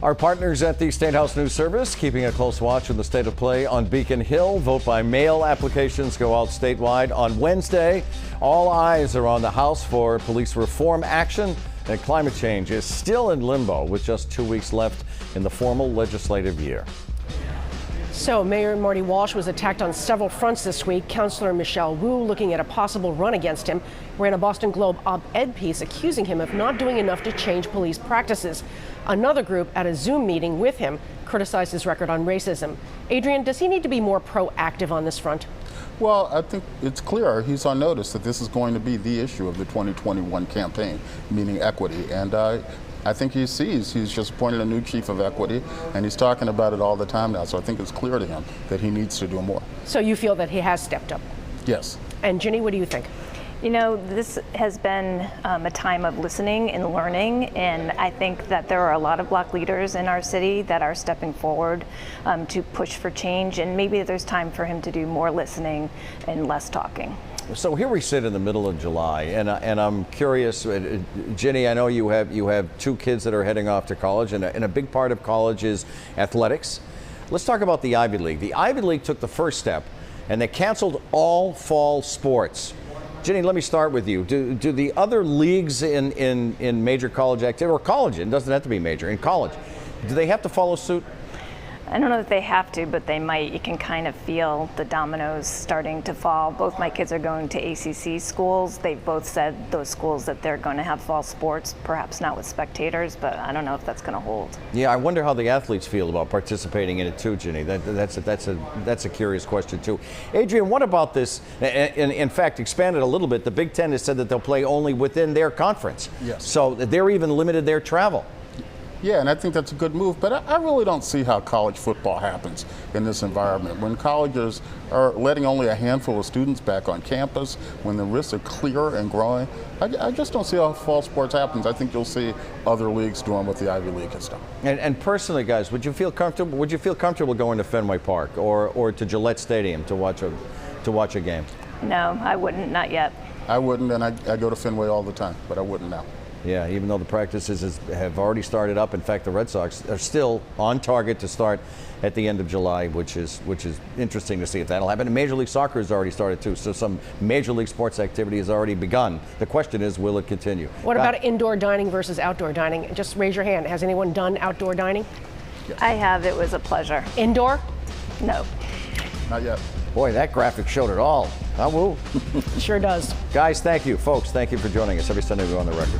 Our partners at the State House News Service keeping a close watch on the state of play on Beacon Hill. Vote by mail applications go out statewide on Wednesday. All eyes are on the House for police reform action, and climate change is still in limbo with just 2 weeks left in the formal legislative year. So Mayor Marty Walsh was attacked on several fronts this week. Councilor Michelle Wu, looking at a possible run against him, ran a Boston Globe op-ed piece accusing him of not doing enough to change police practices. Another group at a Zoom meeting with him criticized his record on racism. Adrian, does he need to be more proactive on this front? Well, I think it's clear he's on notice that this is going to be the issue of the 2021 campaign, meaning equity. And I think he sees he's just appointed a new chief of equity, and he's talking about it all the time now. So I think it's clear to him that he needs to do more. So you feel that he has stepped up? Yes. And Ginny, what do you think? You know, this has been a time of listening and learning, and I think that there are a lot of Black leaders in our city that are stepping forward to push for change, and maybe there's time for him to do more listening and less talking. So here we sit in the middle of July, and I'm curious, Ginny, I know you have two kids that are heading off to college, and a big part of college is athletics. Let's talk about the Ivy League. The Ivy League took the first step, and they canceled all fall sports. Ginny, let me start with you. Do the other leagues in major college activity, or college, it doesn't have to be major, in college, do they have to follow suit? I don't know that they have to, but they might. You can kind of feel the dominoes starting to fall. Both my kids are going to ACC schools. They've both said, those schools, that they're going to have fall sports, perhaps not with spectators, but I don't know if that's going to hold. Yeah, I wonder how the athletes feel about participating in it too, Ginny. That's a curious question too. Adrian, what about this? In fact, expanded a little bit. The Big Ten has said that they'll play only within their conference. Yes. So they're even limited their travel. Yeah, and I think that's a good move, but I really don't see how college football happens in this environment. When colleges are letting only a handful of students back on campus, when the risks are clear and growing, I just don't see how fall sports happens. I think you'll see other leagues doing what the Ivy League has done. And personally, guys, would you feel comfortable? Would you feel comfortable going to Fenway Park or to Gillette Stadium to watch a game? No, I wouldn't, not yet. I wouldn't, and I go to Fenway all the time, but I wouldn't now. Yeah, even though the practices have already started up. In fact, the Red Sox are still on target to start at the end of July, which is interesting to see if that'll happen. And Major League Soccer has already started too, so some Major League sports activity has already begun. The question is, will it continue? What about indoor dining versus outdoor dining? Just raise your hand. Has anyone done outdoor dining? Yes. I have. It was a pleasure. Indoor? No. Not yet. Boy, that graphic showed it all. Huh, woo? Sure does. Guys, thank you. Folks, thank you for joining us every Sunday we're on the record.